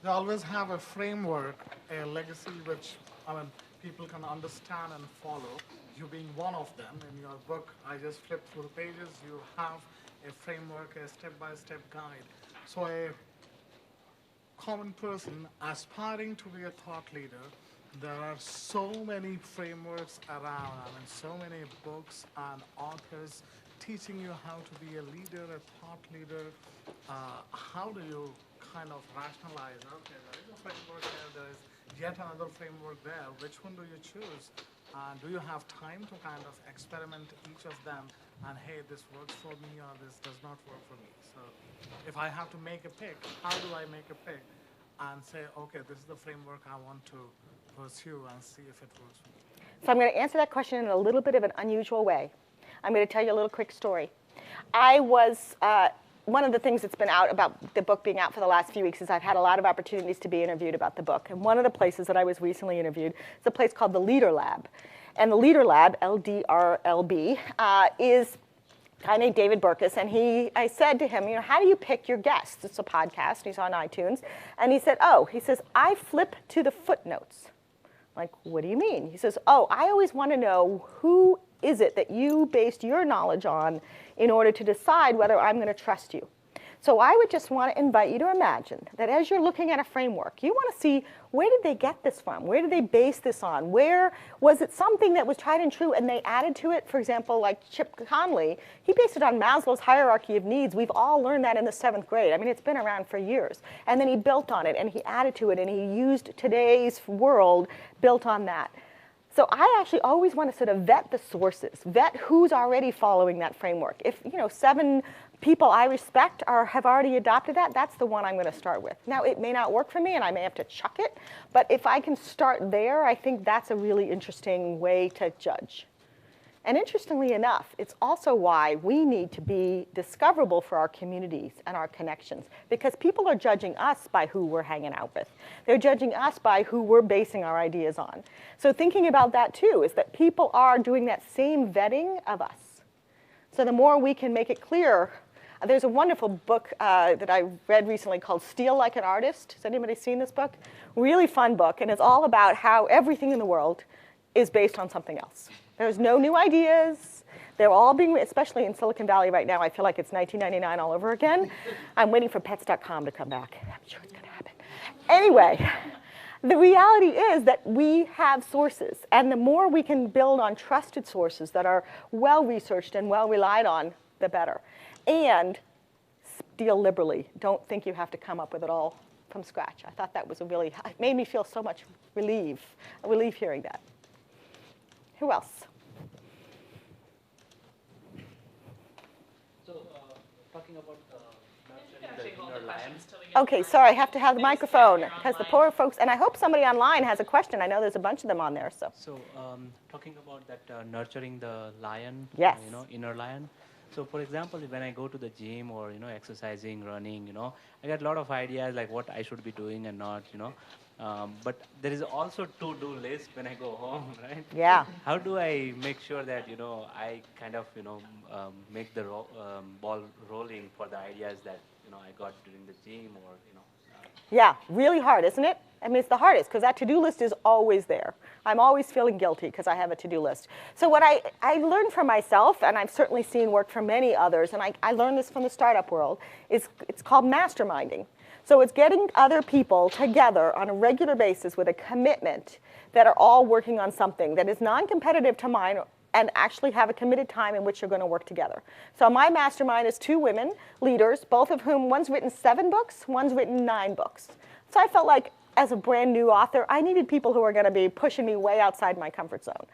They always have a framework, a legacy which people can understand and follow. You being one of them. In your book, I just flipped through the pages. You have a framework, a step-by-step guide. So a common person aspiring to be a thought leader, there are so many frameworks around, so many books and authors teaching you how to be a leader, a thought leader. How do you kind of rationalize, okay, there is a framework there, there is yet another framework there. Which one do you choose? Do you have time to kind of experiment each of them and, hey, this works for me or this does not work for me? So if I have to make a pick, how do I make a pick and say, okay, this is the framework I want to pursue and see if it works for me? So I'm going to answer that question in a little bit of an unusual way. I'm going to tell you a little quick story. I was, one of the things that's been out about the book being out for the last few weeks is I've had a lot of opportunities to be interviewed about the book. And one of the places that I was recently interviewed is a place called the Leader Lab. And the Leader Lab, LDRLB, is a guy named David Burkus. And I said to him, how do you pick your guests? It's a podcast. He's on iTunes. And he said, I flip to the footnotes. Like, what do you mean? He says, I always want to know who is it that you based your knowledge on in order to decide whether I'm going to trust you. So I would just want to invite you to imagine that as you're looking at a framework, you want to see where did they get this from? Where did they base this on? Where was it something that was tried and true and they added to it? For example, like Chip Conley, he based it on Maslow's hierarchy of needs. We've all learned that in the 7th grade. I mean, it's been around for years. And then he built on it and he added to it and he used today's world built on that. So I actually always want to sort of vet the sources, vet who's already following that framework. If 7 people I respect have already adopted that, that's the one I'm going to start with. Now, it may not work for me and I may have to chuck it, but if I can start there, I think that's a really interesting way to judge. And interestingly enough, it's also why we need to be discoverable for our communities and our connections, because people are judging us by who we're hanging out with. They're judging us by who we're basing our ideas on. So thinking about that too is that people are doing that same vetting of us. So the more we can make it clear, there's a wonderful book that I read recently called Steal Like an Artist. Has anybody seen this book? Really fun book, and it's all about how everything in the world is based on something else. There's no new ideas. They're all being, especially in Silicon Valley right now, I feel like it's 1999 all over again. I'm waiting for pets.com to come back. I'm sure it's going to happen. Anyway, the reality is that we have sources. And the more we can build on trusted sources that are well-researched and well-relied on, the better. And deal liberally. Don't think you have to come up with it all from scratch. I thought that was it made me feel so much relief hearing that. Who else? So, talking about nurturing the inner lion. Okay, sorry, I have to have the microphone because the poor folks, and I hope somebody online has a question. I know there's a bunch of them on there. So, Talking about that nurturing the lion, yes. Inner lion. So, for example, when I go to the gym or exercising, running, I get a lot of ideas like what I should be doing and not, but there is also to-do list when I go home, right? Yeah. How do I make sure that I kind of make the ball rolling for the ideas that I got during the gym or Yeah, really hard, isn't it? I mean, it's the hardest because that to-do list is always there. I'm always feeling guilty because I have a to-do list. So what I learned from myself, and I've certainly seen work from many others, and I learned this from the startup world, is it's called masterminding. So it's getting other people together on a regular basis with a commitment that are all working on something that is non-competitive to mine and actually have a committed time in which you're going to work together. So my mastermind is 2 women, leaders, both of whom, one's written 7 books, one's written 9 books. So I felt like as a brand new author, I needed people who are going to be pushing me way outside my comfort zone.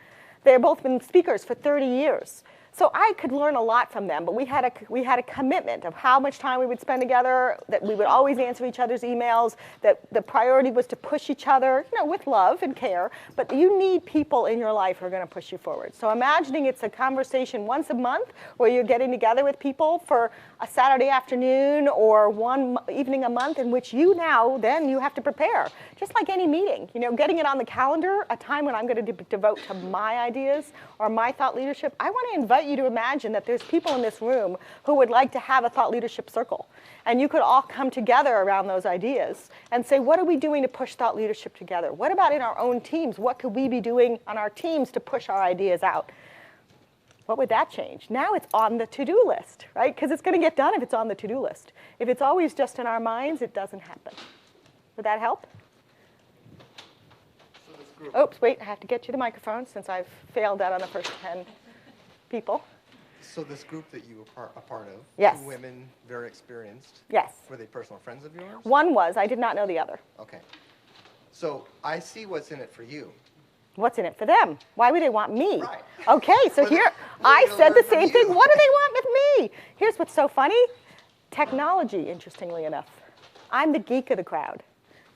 They've both been speakers for 30 years. So I could learn a lot from them, but we had a commitment of how much time we would spend together, that we would always answer each other's emails, that the priority was to push each other, with love and care, but you need people in your life who are going to push you forward. So imagining it's a conversation once a month where you're getting together with people for a Saturday afternoon or one evening a month in which you have to prepare, just like any meeting, getting it on the calendar, a time when I'm going to devote to my ideas or my thought leadership. I want to invite you to imagine that there's people in this room who would like to have a thought leadership circle. And you could all come together around those ideas and say, what are we doing to push thought leadership together? What about in our own teams? What could we be doing on our teams to push our ideas out? What would that change? Now it's on the to-do list, right? Because it's going to get done if it's on the to-do list. If it's always just in our minds, it doesn't happen. Would that help? Oops, wait, I have to get you the microphone since I've failed that on the first 10 people. So this group that you were a part of, yes. 2 women, very experienced. Yes. Were they personal friends of yours? One was. I did not know the other. Okay. So I see what's in it for you. What's in it for them? Why would they want me? Right. Okay, so here, I said the same thing. What do they want with me? Here's what's so funny. Technology, interestingly enough. I'm the geek of the crowd.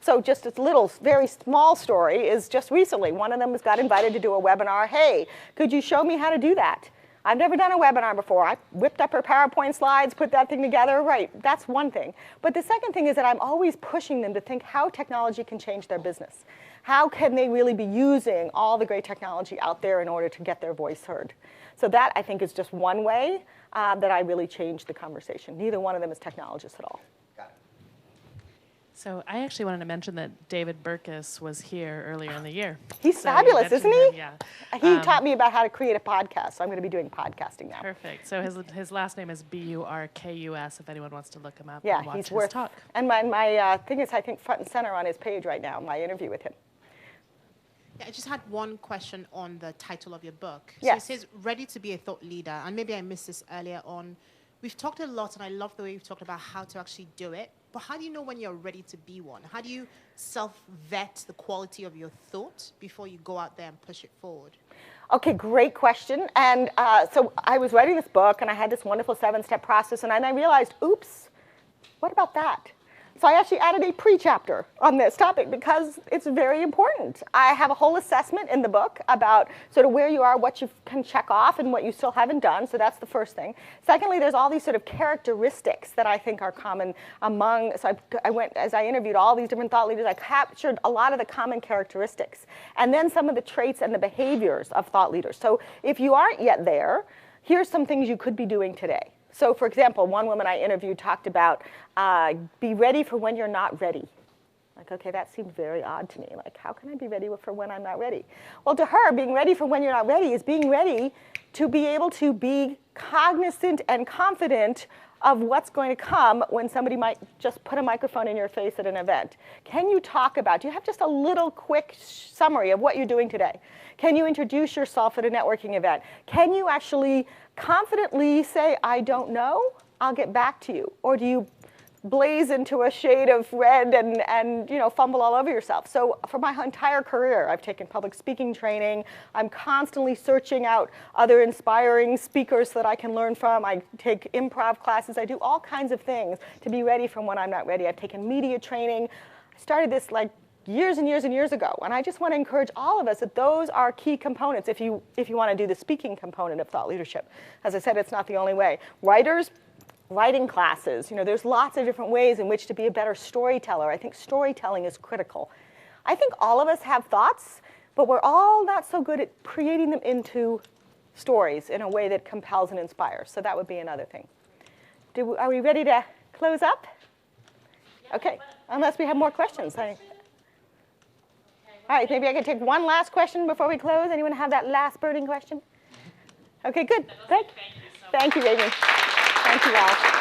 So just a little, very small story is just recently, one of them was got invited to do a webinar. Hey, could you show me how to do that? I've never done a webinar before. I whipped up her PowerPoint slides, put that thing together. Right, that's one thing. But the second thing is that I'm always pushing them to think how technology can change their business. How can they really be using all the great technology out there in order to get their voice heard? So that, I think, is just one way that I really changed the conversation. Neither one of them is technologists at all. So I actually wanted to mention that David Burkus was here earlier in the year. He's So fabulous, isn't he? Yeah. He taught me about how to create a podcast, so I'm going to be doing podcasting now. Perfect. So his last name is Burkus, if anyone wants to look him up Yeah, and watch he's his worth. talk. And my thing is, I think, front and center on his page right now, my interview with him. Yeah, I just had one question on the title of your book. Yes. So it says, Ready to be a Thought Leader. And maybe I missed this earlier on. We've talked a lot, and I love the way you've talked about how to actually do it. But how do you know when you're ready to be one? How do you self-vet the quality of your thought before you go out there and push it forward? Okay, great question. And so I was writing this book, and I had this wonderful 7-step process, and then I realized, oops, what about that? So I actually added a pre-chapter on this topic because it's very important. I have a whole assessment in the book about sort of where you are, what you can check off, and what you still haven't done. So that's the first thing. Secondly, there's all these sort of characteristics that I think are common among, so I went, as I interviewed all these different thought leaders, I captured a lot of the common characteristics. And then some of the traits and the behaviors of thought leaders. So if you aren't yet there, here's some things you could be doing today. So for example, one woman I interviewed talked about be ready for when you're not ready. Like, okay, that seemed very odd to me. Like, how can I be ready for when I'm not ready? Well, to her, being ready for when you're not ready is being ready to be able to be cognizant and confident of what's going to come when somebody might just put a microphone in your face at an event. Can you talk about, do you have just a little quick summary of what you're doing today? Can you introduce yourself at a networking event? Can you actually confidently say, I don't know, I'll get back to you? Or do you blaze into a shade of red and you know, fumble all over yourself? So for my entire career, I've taken public speaking training. I'm constantly searching out other inspiring speakers that I can learn from. I take improv classes. I do all kinds of things to be ready for when I'm not ready. I've taken media training. I started this like years and years and years ago. And I just want to encourage all of us that those are key components if you want to do the speaking component of thought leadership. As I said, it's not the only way. Writers, writing classes, you know, there's lots of different ways in which to be a better storyteller. I think storytelling is critical. I think all of us have thoughts, but we're all not so good at creating them into stories in a way that compels and inspires. So that would be another thing. Are we ready to close up? Okay, unless we have more questions. All right, maybe I can take one last question before we close. Anyone have that last burning question? Okay, good. Thank you, Amy. Thank you all.